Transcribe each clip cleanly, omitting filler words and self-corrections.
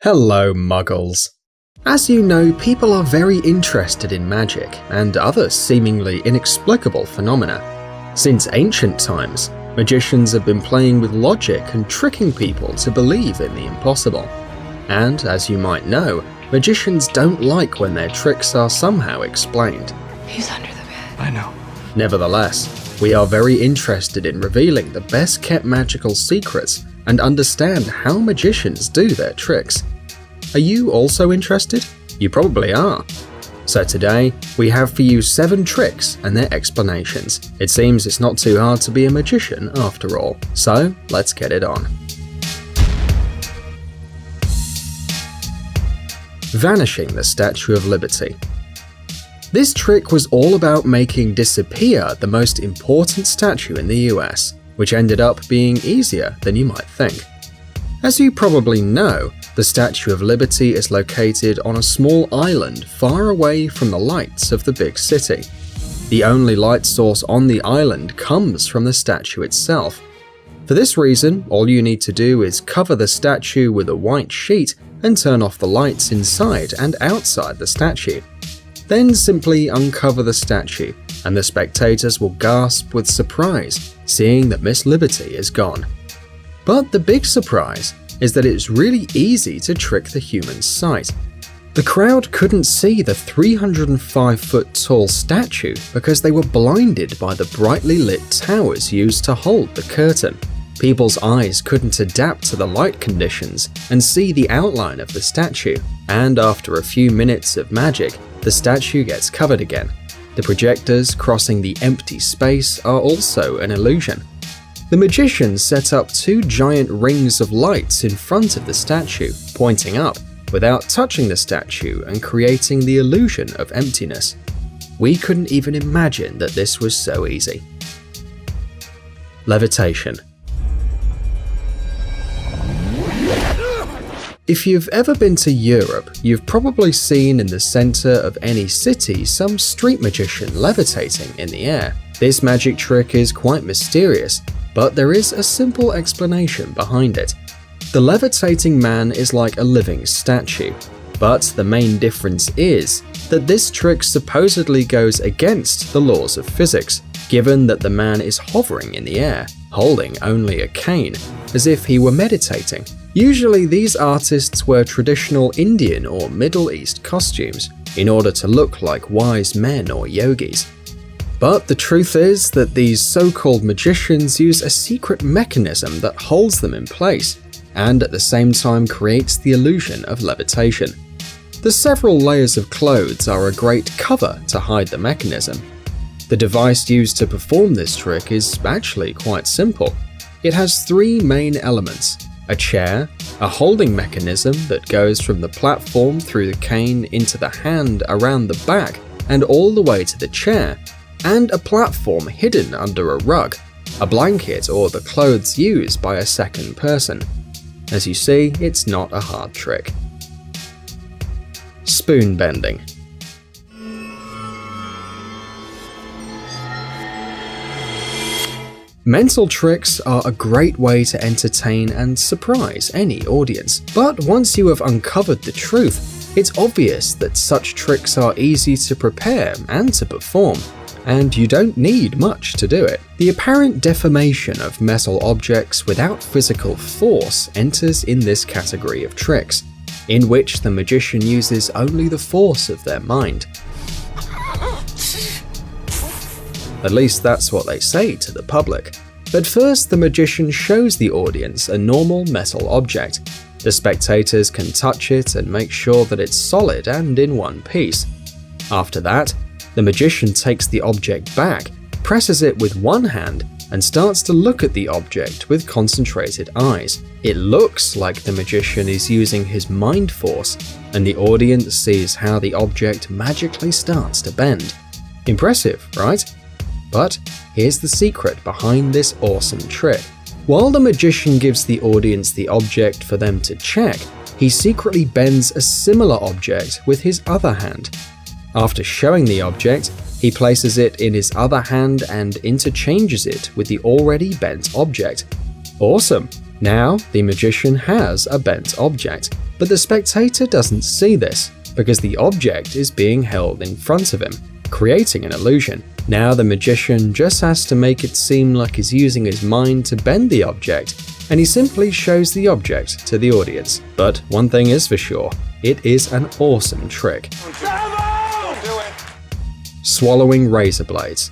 Hello, Muggles. As you know, people are very interested in magic and other seemingly inexplicable phenomena. Since ancient times, magicians have been playing with logic and tricking people to believe in the impossible. And, as you might know, magicians don't like when their tricks are somehow explained. He's under the bed. I know. Nevertheless, we are very interested in revealing the best-kept magical secrets and understand how magicians do their tricks. Are you also interested? You probably are. So today, we have for you 7 tricks and their explanations. It seems it's not too hard to be a magician after all. So, let's get it on. Vanishing the Statue of Liberty. This trick was all about making disappear the most important statue in the US, which ended up being easier than you might think. As you probably know, the Statue of Liberty is located on a small island far away from the lights of the big city. The only light source on the island comes from the statue itself. For this reason, all you need to do is cover the statue with a white sheet and turn off the lights inside and outside the statue. Then simply uncover the statue, and the spectators will gasp with surprise, seeing that Miss Liberty is gone. But the big surprise is that it's really easy to trick the human sight. The crowd couldn't see the 305-foot tall statue because they were blinded by the brightly lit towers used to hold the curtain. People's eyes couldn't adapt to the light conditions and see the outline of the statue, and after a few minutes of magic, the statue gets covered again. The projectors crossing the empty space are also an illusion. The magician set up 2 giant rings of lights in front of the statue, pointing up, without touching the statue and creating the illusion of emptiness. We couldn't even imagine that this was so easy. Levitation. If you've ever been to Europe, you've probably seen in the center of any city some street magician levitating in the air. This magic trick is quite mysterious, but there is a simple explanation behind it. The levitating man is like a living statue, but the main difference is that this trick supposedly goes against the laws of physics, given that the man is hovering in the air, holding only a cane, as if he were meditating. Usually these artists wear traditional Indian or Middle East costumes in order to look like wise men or yogis. But the truth is that these so-called magicians use a secret mechanism that holds them in place, and at the same time creates the illusion of levitation. The several layers of clothes are a great cover to hide the mechanism. The device used to perform this trick is actually quite simple. It has 3 main elements: a chair, a holding mechanism that goes from the platform through the cane into the hand around the back and all the way to the chair, and a platform hidden under a rug, a blanket, or the clothes used by a second person. As you see, it's not a hard trick. Spoon bending. Mental tricks are a great way to entertain and surprise any audience, but once you have uncovered the truth, it's obvious that such tricks are easy to prepare and to perform, and you don't need much to do it. The apparent deformation of metal objects without physical force enters in this category of tricks, in which the magician uses only the force of their mind. At least that's what they say to the public. But first, the magician shows the audience a normal metal object. The spectators can touch it and make sure that it's solid and in one piece. After that, the magician takes the object back, presses it with one hand, and starts to look at the object with concentrated eyes. It looks like the magician is using his mind force, and the audience sees how the object magically starts to bend. Impressive, right? But here's the secret behind this awesome trick. While the magician gives the audience the object for them to check, he secretly bends a similar object with his other hand. After showing the object, he places it in his other hand and interchanges it with the already bent object. Awesome! Now the magician has a bent object. But the spectator doesn't see this, because the object is being held in front of him, creating an illusion. Now the magician just has to make it seem like he's using his mind to bend the object, and he simply shows the object to the audience. But one thing is for sure, it is an awesome trick. Swallowing razor blades.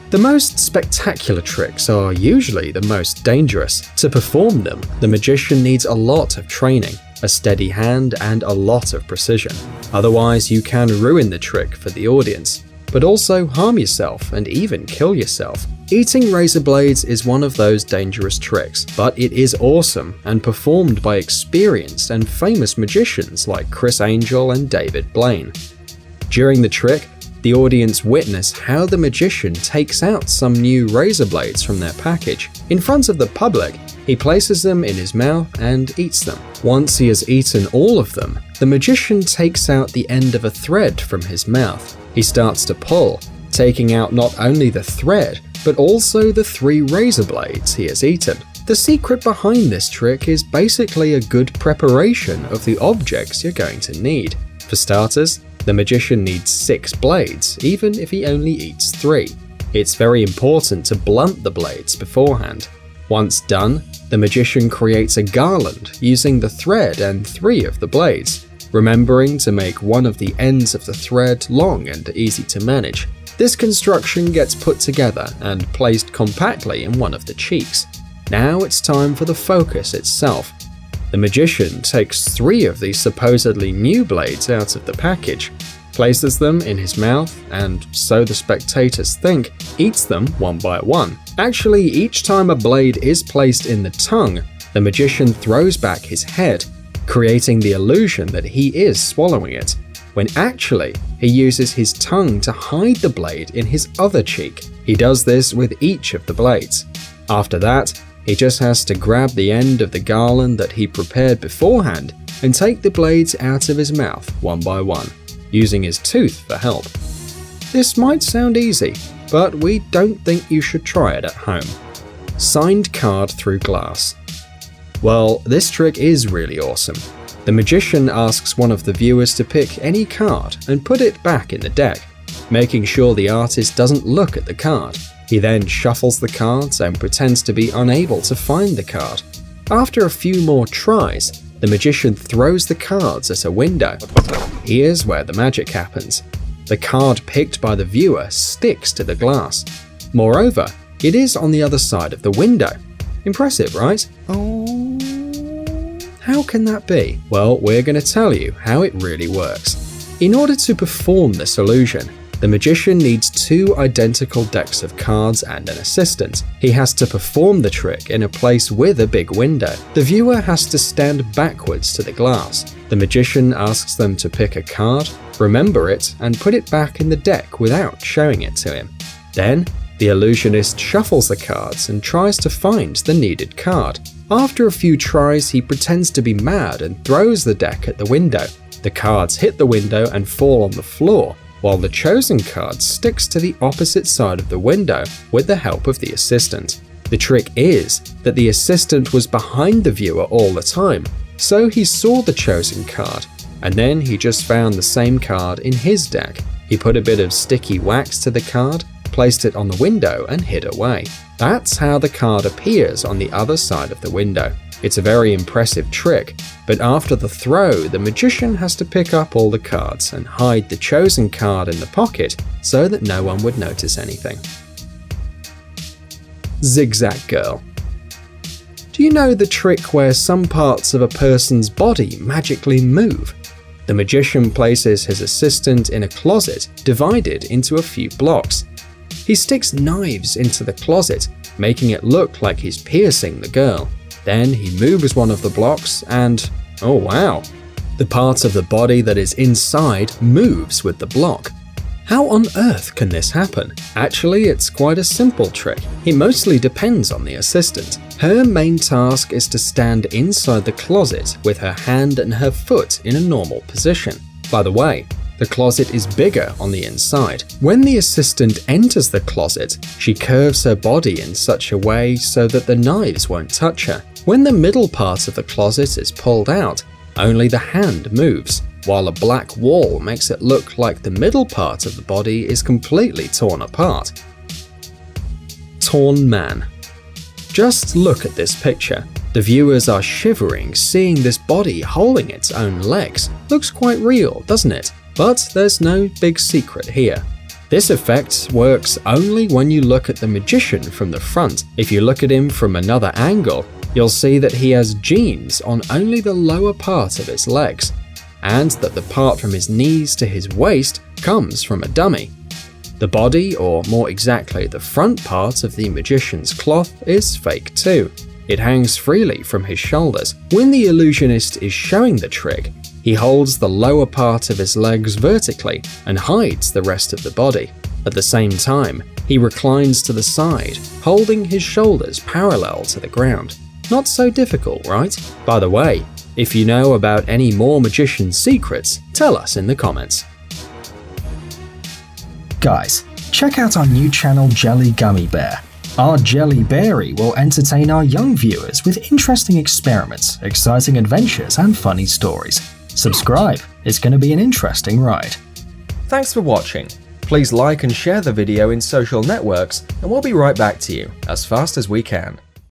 The most spectacular tricks are usually the most dangerous. To perform them, the magician needs a lot of training, a steady hand, and a lot of precision. Otherwise, you can ruin the trick for the audience, but also harm yourself and even kill yourself. Eating razor blades is one of those dangerous tricks, but it is awesome and performed by experienced and famous magicians like Criss Angel and David Blaine. During the trick, the audience witness how the magician takes out some new razor blades from their package. In front of the public, he places them in his mouth and eats them. Once he has eaten all of them, the magician takes out the end of a thread from his mouth. He starts to pull, taking out not only the thread, but also the 3 razor blades he has eaten. The secret behind this trick is basically a good preparation of the objects you're going to need. For starters, the magician needs 6 blades, even if he only eats 3. It's very important to blunt the blades beforehand. Once done, the magician creates a garland using the thread and 3 of the blades, remembering to make one of the ends of the thread long and easy to manage. This construction gets put together and placed compactly in one of the cheeks. Now it's time for the focus itself. The magician takes 3 of these supposedly new blades out of the package, places them in his mouth, and, so the spectators think, eats them one by one. Actually, each time a blade is placed in the tongue, the magician throws back his head, creating the illusion that he is swallowing it, when actually he uses his tongue to hide the blade in his other cheek. He does this with each of the blades. After that, he just has to grab the end of the garland that he prepared beforehand and take the blades out of his mouth one by one, using his tooth for help. This might sound easy, but we don't think you should try it at home. Signed card through glass. Well, this trick is really awesome. The magician asks one of the viewers to pick any card and put it back in the deck, making sure the artist doesn't look at the card. He then shuffles the cards and pretends to be unable to find the card. After a few more tries, the magician throws the cards at a window. Here's where the magic happens. The card picked by the viewer sticks to the glass. Moreover, it is on the other side of the window. Impressive, right? How can that be? Well, we're going to tell you how it really works. In order to perform this illusion, the magician needs 2 identical decks of cards and an assistant. He has to perform the trick in a place with a big window. The viewer has to stand backwards to the glass. The magician asks them to pick a card, remember it, and put it back in the deck without showing it to him. Then, the illusionist shuffles the cards and tries to find the needed card. After a few tries, he pretends to be mad and throws the deck at the window. The cards hit the window and fall on the floor, while the chosen card sticks to the opposite side of the window with the help of the assistant. The trick is that the assistant was behind the viewer all the time, so he saw the chosen card, and then he just found the same card in his deck. He put a bit of sticky wax to the card, placed it on the window, and hid away. That's how the card appears on the other side of the window. It's a very impressive trick, but after the throw, the magician has to pick up all the cards and hide the chosen card in the pocket so that no one would notice anything. Zigzag Girl. Do you know the trick where some parts of a person's body magically move? The magician places his assistant in a closet divided into a few blocks. He sticks knives into the closet, making it look like he's piercing the girl. Then he moves one of the blocks and, oh wow, the part of the body that is inside moves with the block. How on earth can this happen? Actually, it's quite a simple trick. It mostly depends on the assistant. Her main task is to stand inside the closet with her hand and her foot in a normal position. By the way, the closet is bigger on the inside. When the assistant enters the closet, she curves her body in such a way so that the knives won't touch her. When the middle part of the closet is pulled out, only the hand moves, while a black wall makes it look like the middle part of the body is completely torn apart. Torn man. Just look at this picture. The viewers are shivering seeing this body holding its own legs. Looks quite real, doesn't it? But there's no big secret here. This effect works only when you look at the magician from the front. If you look at him from another angle, you'll see that he has jeans on only the lower part of his legs, and that the part from his knees to his waist comes from a dummy. The body, or more exactly the front part of the magician's cloth, is fake too. It hangs freely from his shoulders. When the illusionist is showing the trick, he holds the lower part of his legs vertically and hides the rest of the body. At the same time, he reclines to the side, holding his shoulders parallel to the ground. Not so difficult, right? By the way, if you know about any more magician secrets, tell us in the comments. Guys, check out our new channel Jelly Gummy Bear. Our Jelly Berry will entertain our young viewers with interesting experiments, exciting adventures, and funny stories. Subscribe, it's going to be an interesting ride. Thanks for watching. Please like and share the video in social networks, and we'll be right back to you as fast as we can.